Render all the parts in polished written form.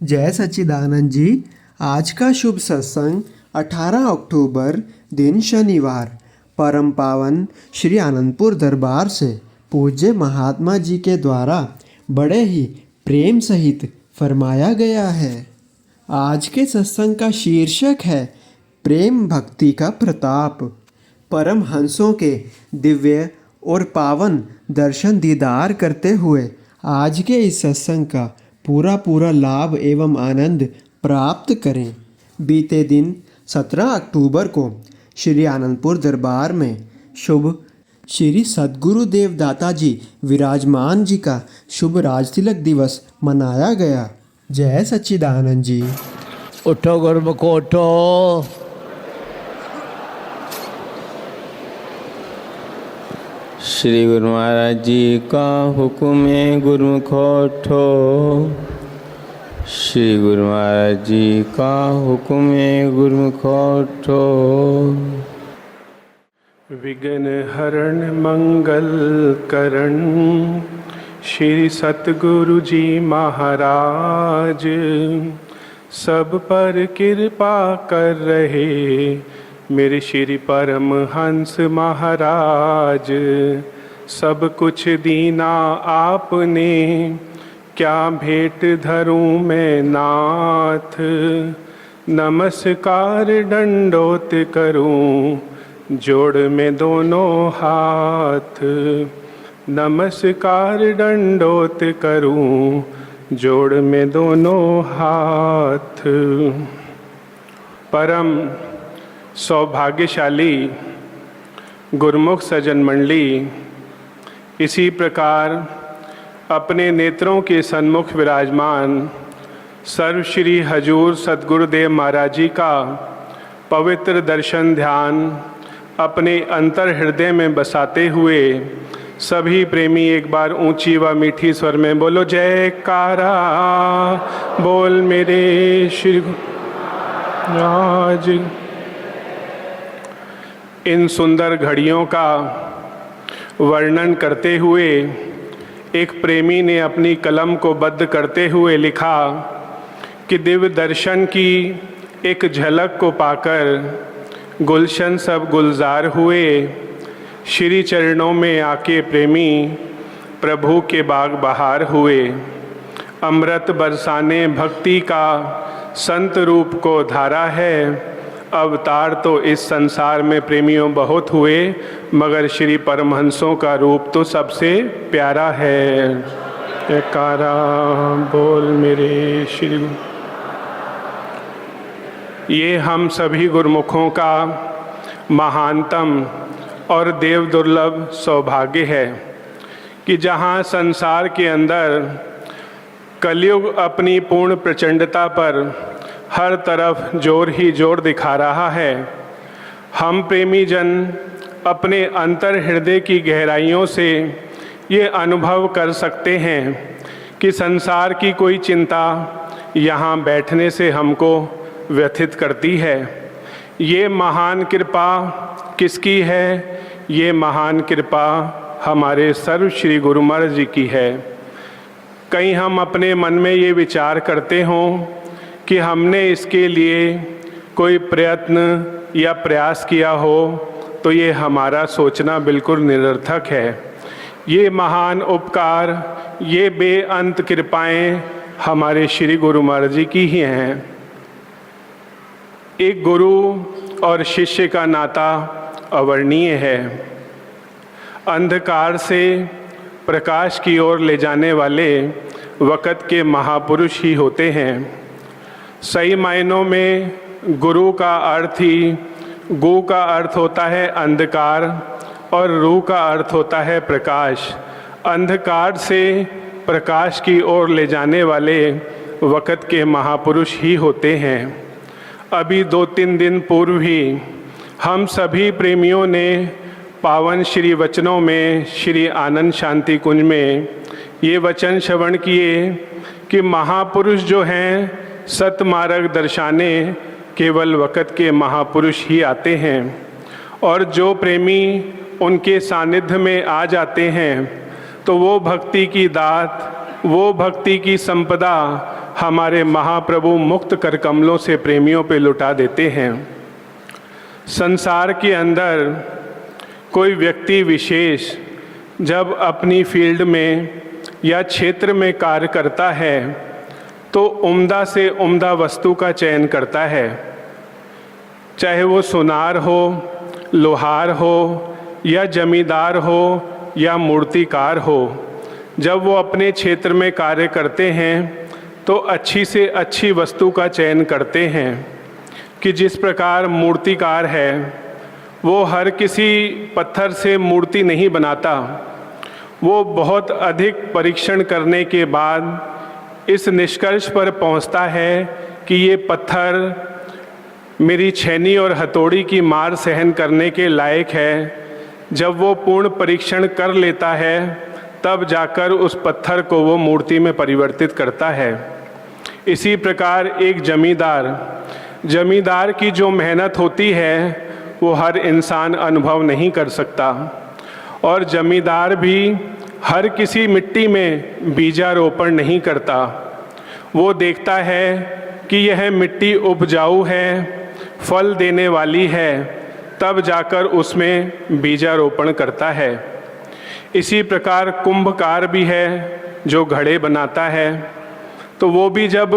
जय सच्चिदानंद जी। आज का शुभ सत्संग 18 अक्टूबर दिन शनिवार परम पावन श्री आनंदपुर दरबार से पूज्य महात्मा जी के द्वारा बड़े ही प्रेम सहित फरमाया गया है। आज के सत्संग का शीर्षक है प्रेम भक्ति का प्रताप। परम हंसों के दिव्य और पावन दर्शन दीदार करते हुए आज के इस सत्संग का पूरा लाभ एवं आनंद प्राप्त करें। बीते दिन 17 अक्टूबर को श्री आनंदपुर दरबार में शुभ श्री सद्गुरुदेव दाता जी विराजमान जी का शुभ राजतिलक दिवस मनाया गया। जय सच्चिदानंद जी। उठो गुरुमुख उठो। श्री गुरु महाराज जी का हुक्म है गुरुमुख उठो। श्री गुरु महाराज जी का हुक्म है गुरुमुख उठो। विघ्न हरण मंगल करण श्री सतगुरु जी महाराज सब पर कृपा कर रहे मेरे श्री परमहंस महाराज। सब कुछ दीना आपने क्या भेंट धरूं मैं नाथ। नमस्कार दंडोत करूं जोड़ में दोनों हाथ। नमस्कार दंडोत करूं जोड़ में दोनों हाथ। परम सौभाग्यशाली गुरुमुख सज्जन मंडली, इसी प्रकार अपने नेत्रों के सन्मुख विराजमान सर्वश्री हजूर सद्गुरुदेव महाराज जी का पवित्र दर्शन ध्यान अपने अंतर हृदय में बसाते हुए सभी प्रेमी एक बार ऊंची व मीठी स्वर में बोलो जयकारा बोल मेरे श्री आज। इन सुंदर घड़ियों का वर्णन करते हुए एक प्रेमी ने अपनी कलम को बद्ध करते हुए लिखा कि दिव्य दर्शन की एक झलक को पाकर गुलशन सब गुलजार हुए। श्री चरणों में आके प्रेमी प्रभु के बाग बहार हुए। अमृत बरसाने भक्ति का संत रूप को धारा है। अवतार तो इस संसार में प्रेमियों बहुत हुए, मगर श्री परमहंसों का रूप तो सबसे प्यारा है। जयकारा बोल मेरे श्री। ये हम सभी गुरुमुखों का महानतम और देव दुर्लभ सौभाग्य है कि जहाँ संसार के अंदर कलयुग अपनी पूर्ण प्रचंडता पर हर तरफ जोर ही जोर दिखा रहा है, हम प्रेमी जन अपने अंतर हृदय की गहराइयों से ये अनुभव कर सकते हैं कि संसार की कोई चिंता यहाँ बैठने से हमको व्यथित करती है। ये महान कृपा किसकी है? ये महान कृपा हमारे सर्व श्री गुरु महाराज जी की है। कहीं हम अपने मन में ये विचार करते हों कि हमने इसके लिए कोई प्रयत्न या प्रयास किया हो, तो ये हमारा सोचना बिल्कुल निरर्थक है। ये महान उपकार, ये बेअंत कृपाएं हमारे श्री गुरु महाराज जी की ही हैं। एक गुरु और शिष्य का नाता अवर्णीय है। अंधकार से प्रकाश की ओर ले जाने वाले वक़्त के महापुरुष ही होते हैं। सही मायनों में गुरु का अर्थ ही, गु का अर्थ होता है अंधकार और रू का अर्थ होता है प्रकाश। अंधकार से प्रकाश की ओर ले जाने वाले वक़्त के महापुरुष ही होते हैं। अभी 2-3 दिन पूर्व ही हम सभी प्रेमियों ने पावन श्री वचनों में श्री आनंद शांति कुंज में ये वचन श्रवण किए कि महापुरुष जो हैं सतमार्ग दर्शाने केवल वक़्त के महापुरुष ही आते हैं, और जो प्रेमी उनके सानिध्य में आ जाते हैं तो वो भक्ति की दात, वो भक्ति की संपदा हमारे महाप्रभु मुक्त कर कमलों से प्रेमियों पे लुटा देते हैं। संसार के अंदर कोई व्यक्ति विशेष जब अपनी फील्ड में या क्षेत्र में कार्य करता है तो उम्दा से उम्दा वस्तु का चयन करता है, चाहे वो सुनार हो, लोहार हो या जमींदार हो या मूर्तिकार हो। जब वो अपने क्षेत्र में कार्य करते हैं तो अच्छी से अच्छी वस्तु का चयन करते हैं कि जिस प्रकार मूर्तिकार है वो हर किसी पत्थर से मूर्ति नहीं बनाता, वो बहुत अधिक परीक्षण करने के बाद इस निष्कर्ष पर पहुंचता है कि ये पत्थर मेरी छेनी और हथौड़ी की मार सहन करने के लायक है। जब वो पूर्ण परीक्षण कर लेता है तब जाकर उस पत्थर को वो मूर्ति में परिवर्तित करता है। इसी प्रकार एक जमींदार की जो मेहनत होती है वो हर इंसान अनुभव नहीं कर सकता, और जमींदार भी हर किसी मिट्टी में बीजारोपण नहीं करता। वो देखता है कि यह मिट्टी उपजाऊ है, फल देने वाली है, तब जाकर उसमें बीजारोपण करता है। इसी प्रकार कुंभकार भी है जो घड़े बनाता है, तो वो भी जब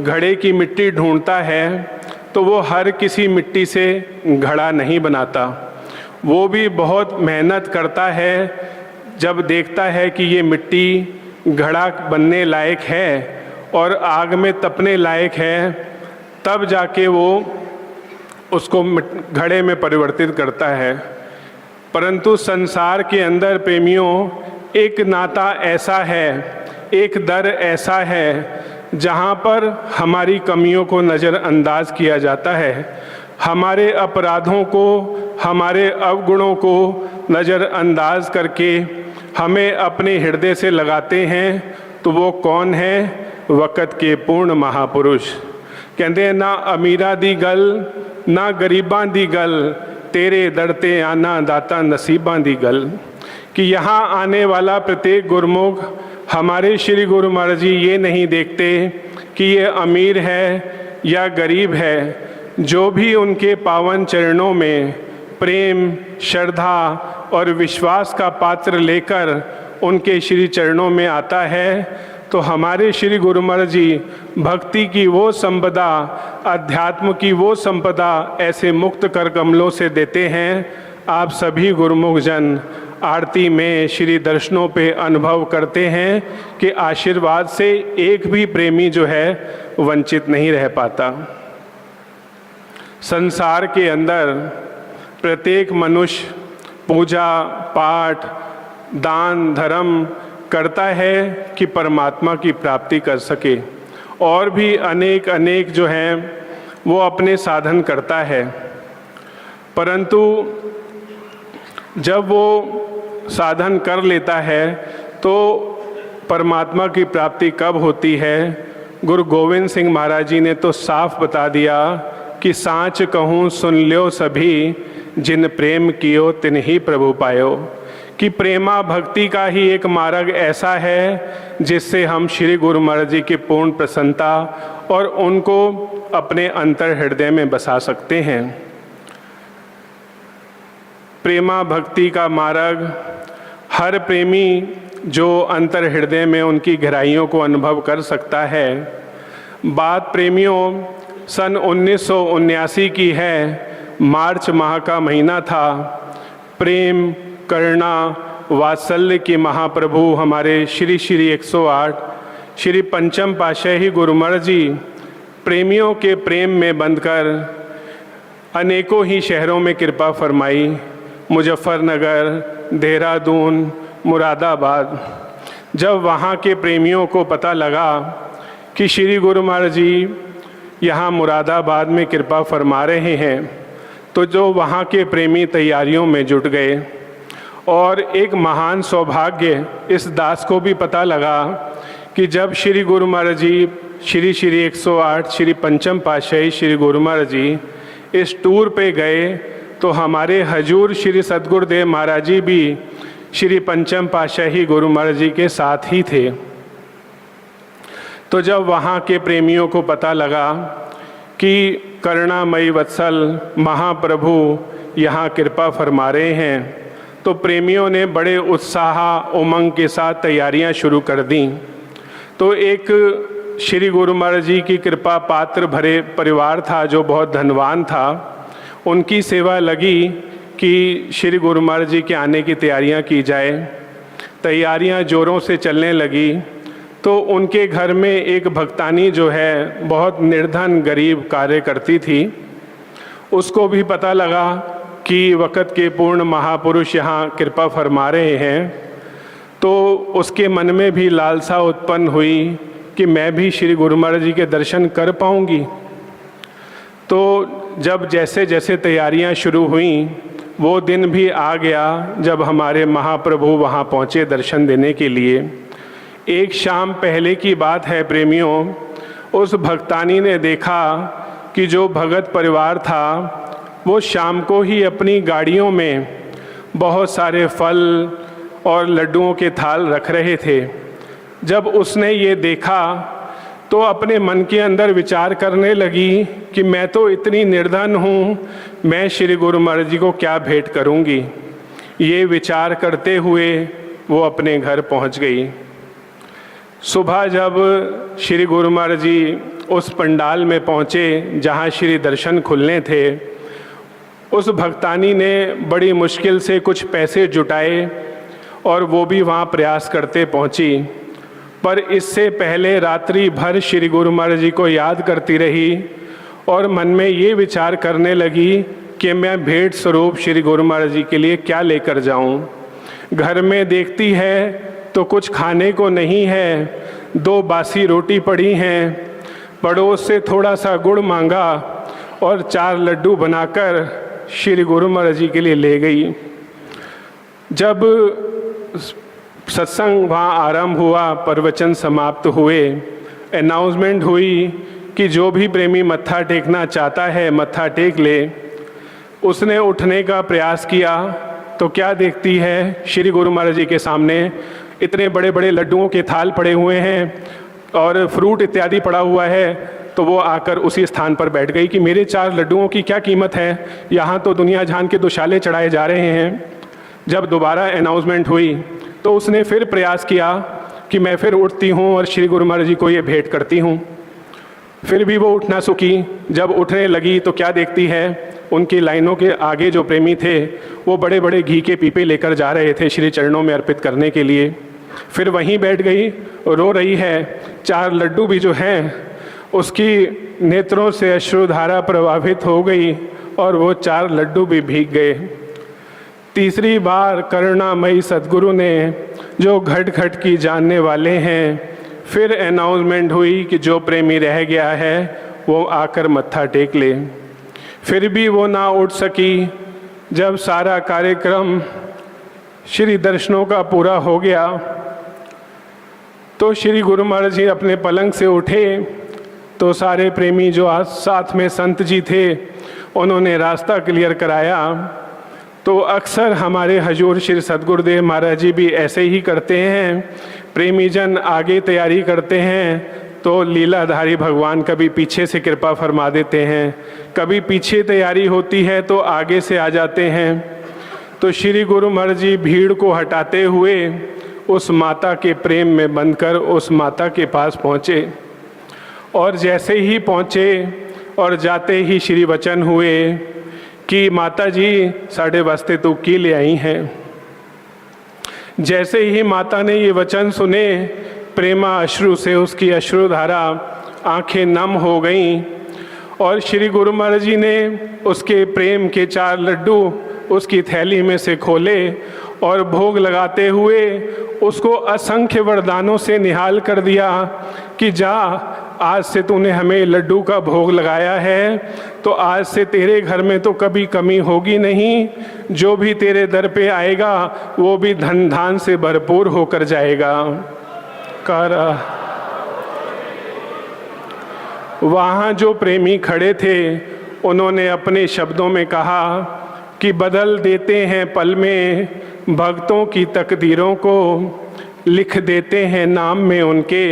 घड़े की मिट्टी ढूंढता है तो वो हर किसी मिट्टी से घड़ा नहीं बनाता। वो भी बहुत मेहनत करता है। जब देखता है कि ये मिट्टी घड़ा बनने लायक है और आग में तपने लायक है, तब जाके वो उसको घड़े में परिवर्तित करता है। परंतु संसार के अंदर प्रेमियों एक नाता ऐसा है, एक दर ऐसा है जहाँ पर हमारी कमियों को नज़रअंदाज किया जाता है, हमारे अपराधों को, हमारे अवगुणों को नज़रअंदाज करके हमें अपने हृदय से लगाते हैं। तो वो कौन है? वक़्त के पूर्ण महापुरुष। कहते हैं ना अमीरा दी गल ना गरीबां दी गल, तेरे दर ते आना दाता नसीबां दी गल। कि यहाँ आने वाला प्रत्येक गुरुमुख हमारे श्री गुरु महाराज जी ये नहीं देखते कि ये अमीर है या गरीब है। जो भी उनके पावन चरणों में प्रेम, श्रद्धा और विश्वास का पात्र लेकर उनके श्री चरणों में आता है, तो हमारे श्री गुरु महाराज जी भक्ति की वो संपदा, अध्यात्म की वो संपदा ऐसे मुक्त कर कमलों से देते हैं। आप सभी गुरुमुख जन आरती में श्री दर्शनों पे अनुभव करते हैं कि आशीर्वाद से एक भी प्रेमी जो है वंचित नहीं रह पाता। संसार के अंदर प्रत्येक मनुष्य पूजा पाठ, दान, धर्म करता है कि परमात्मा की प्राप्ति कर सके, और भी अनेक जो हैं वो अपने साधन करता है। परंतु जब वो साधन कर लेता है तो परमात्मा की प्राप्ति कब होती है? गुरु गोविंद सिंह महाराज जी ने तो साफ बता दिया कि सांच कहूँ सुन ल्यो सभी, जिन प्रेम कियो तिन ही प्रभु पायो। कि प्रेमा भक्ति का ही एक मार्ग ऐसा है जिससे हम श्री गुरु महाराज जी की पूर्ण प्रसन्नता और उनको अपने अंतर हृदय में बसा सकते हैं। प्रेमा भक्ति का मार्ग हर प्रेमी जो अंतर हृदय में उनकी गहराइयों को अनुभव कर सकता है। बात प्रेमियों सन 1979 की है। मार्च माह का महीना था। प्रेम, करुणा, वात्सल्य की महाप्रभु हमारे श्री 108 श्री पंचम पातशाही गुरु महाराज जी प्रेमियों के प्रेम में बंधकर अनेकों ही शहरों में कृपा फरमाई। मुजफ्फरनगर, देहरादून, मुरादाबाद। जब वहाँ के प्रेमियों को पता लगा कि श्री गुरु महाराज जी यहाँ मुरादाबाद में कृपा फरमा रहे हैं, तो जो वहाँ के प्रेमी तैयारियों में जुट गए। और एक महान सौभाग्य इस दास को भी पता लगा कि जब श्री गुरु महाराज जी श्री 108 श्री पंचम पातशाही श्री गुरु महाराज जी इस टूर पे गए, तो हमारे हजूर श्री सद्गुरुदेव महाराज जी भी श्री पंचम पातशाही गुरु महाराज जी के साथ ही थे। तो जब वहाँ के प्रेमियों को पता लगा कि करुणामयी वत्सल महाप्रभु यहाँ कृपा फरमा रहे हैं, तो प्रेमियों ने बड़े उत्साह उमंग के साथ तैयारियाँ शुरू कर दी। तो एक श्री गुरु महाराज जी की कृपा पात्र भरे परिवार था जो बहुत धनवान था। उनकी सेवा लगी कि श्री गुरु महाराज जी के आने की तैयारियां की जाए। तैयारियां जोरों से चलने लगी तो उनके घर में एक भक्तानी जो है बहुत निर्धन गरीब कार्य करती थी। उसको भी पता लगा कि वक़्त के पूर्ण महापुरुष यहाँ कृपा फरमा रहे हैं, तो उसके मन में भी लालसा उत्पन्न हुई कि मैं भी श्री गुरु महाराज जी के दर्शन कर पाऊँगी। तो जब जैसे जैसे तैयारियां शुरू हुई, वो दिन भी आ गया जब हमारे महाप्रभु वहाँ पहुँचे दर्शन देने के लिए। एक शाम पहले की बात है प्रेमियों, उस भक्तानी ने देखा कि जो भगत परिवार था वो शाम को ही अपनी गाड़ियों में बहुत सारे फल और लड्डुओं के थाल रख रहे थे। जब उसने ये देखा तो अपने मन के अंदर विचार करने लगी कि मैं तो इतनी निर्धन हूँ, मैं श्री गुरु महाराज जी को क्या भेंट करूँगी। ये विचार करते हुए वो अपने घर पहुँच गई। सुबह जब श्री गुरु महाराज जी उस पंडाल में पहुँचे जहाँ श्री दर्शन खुलने थे, उस भक्तानी ने बड़ी मुश्किल से कुछ पैसे जुटाए और वो भी वहाँ प्रयास करते पहुँची। पर इससे पहले रात्रि भर श्री गुरु महाराज जी को याद करती रही और मन में ये विचार करने लगी कि मैं भेंट स्वरूप श्री गुरु महाराज जी के लिए क्या लेकर जाऊं। घर में देखती है तो कुछ खाने को नहीं है, 2 बासी रोटी पड़ी हैं। पड़ोस से थोड़ा सा गुड़ मांगा और 4 लड्डू बनाकर श्री गुरु महाराज जी के लिए ले गई। जब सत्संग वहाँ आरंभ हुआ, प्रवचन समाप्त हुए, अनाउंसमेंट हुई कि जो भी प्रेमी मत्था टेकना चाहता है मत्था टेक ले। उसने उठने का प्रयास किया तो क्या देखती है, श्री गुरु महाराज जी के सामने इतने बड़े बड़े लड्डुओं के थाल पड़े हुए हैं और फ्रूट इत्यादि पड़ा हुआ है। तो वो आकर उसी स्थान पर बैठ गई कि मेरे 4 लड्डुओं की क्या कीमत है, यहाँ तो दुनिया जहान के दुशाले चढ़ाए जा रहे हैं। जब दोबारा अनाउंसमेंट हुई तो उसने फिर प्रयास किया कि मैं फिर उठती हूँ और श्री गुरु महाराज जी को ये भेंट करती हूँ। फिर भी वो उठ ना सकी। जब उठने लगी तो क्या देखती है, उनकी लाइनों के आगे जो प्रेमी थे वो बड़े बड़े घी के पीपे लेकर जा रहे थे श्री चरणों में अर्पित करने के लिए। फिर वहीं बैठ गई, रो रही है। 4 लड्डू भी जो हैं उसकी नेत्रों से अश्रुधारा प्रभावित हो गई और वो 4 लड्डू भी भीग गए। तीसरी बार करुणामयी सद्गुरु ने, जो घट घट की जानने वाले हैं, फिर अनाउंसमेंट हुई कि जो प्रेमी रह गया है वो आकर मत्था टेक ले। फिर भी वो ना उठ सकी। जब सारा कार्यक्रम श्री दर्शनों का पूरा हो गया तो श्री गुरु महाराज जी अपने पलंग से उठे तो सारे प्रेमी जो आज साथ में संत जी थे उन्होंने रास्ता क्लियर कराया। तो अक्सर हमारे हजूर श्री सद्गुरुदेव महाराज जी भी ऐसे ही करते हैं। प्रेमी जन आगे तैयारी करते हैं तो लीलाधारी भगवान कभी पीछे से कृपा फरमा देते हैं, कभी पीछे तैयारी होती है तो आगे से आ जाते हैं। तो श्री गुरु महाराज जी भीड़ को हटाते हुए उस माता के प्रेम में बंधकर उस माता के पास पहुँचे और जैसे ही पहुँचे और जाते ही श्री वचन हुए कि माता जी साढ़े वास्ते तो की ले आई हैं। जैसे ही माता ने ये वचन सुने, प्रेमा अश्रु से उसकी अश्रुधारा आंखें नम हो गईं और श्री गुरु महाराज जी ने उसके प्रेम के 4 लड्डू उसकी थैली में से खोले और भोग लगाते हुए उसको असंख्य वरदानों से निहाल कर दिया कि जा, आज से तूने हमें लड्डू का भोग लगाया है तो आज से तेरे घर में तो कभी कमी होगी नहीं। जो भी तेरे दर पे आएगा वो भी धन धान से भरपूर होकर जाएगा। वहाँ जो प्रेमी खड़े थे उन्होंने अपने शब्दों में कहा कि बदल देते हैं पल में भक्तों की तकदीरों को, लिख देते हैं नाम में उनके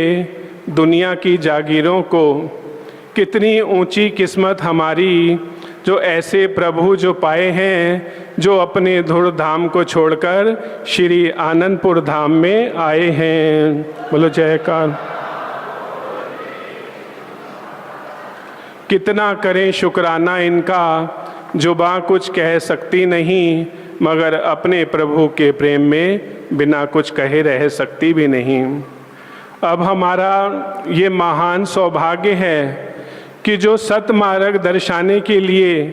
दुनिया की जागीरों को। कितनी ऊंची किस्मत हमारी जो ऐसे प्रभु जो पाए हैं, जो अपने धुर धाम को छोड़कर श्री आनंदपुर धाम में आए हैं। बोलो जयकार। कितना करें शुक्राना इनका, जुबां कुछ कह सकती नहीं, मगर अपने प्रभु के प्रेम में बिना कुछ कहे रह सकती भी नहीं। अब हमारा ये महान सौभाग्य है कि जो सतमार्ग दर्शाने के लिए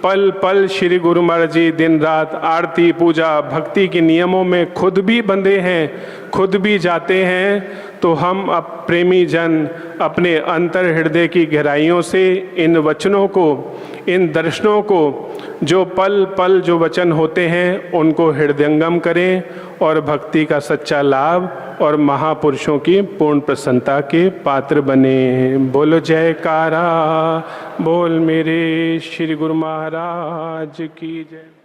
पल पल श्री गुरु महाराज जी दिन रात आरती पूजा भक्ति के नियमों में खुद भी बंधे हैं, खुद भी जाते हैं, तो हम अब प्रेमी जन अपने अंतर हृदय की गहराइयों से इन वचनों को, इन दर्शनों को, जो पल पल जो वचन होते हैं उनको हृदयंगम करें और भक्ति का सच्चा लाभ और महापुरुषों की पूर्ण प्रसन्नता के पात्र बने। बोलो जयकारा, बोल मेरे श्री गुरु महाराज की जय।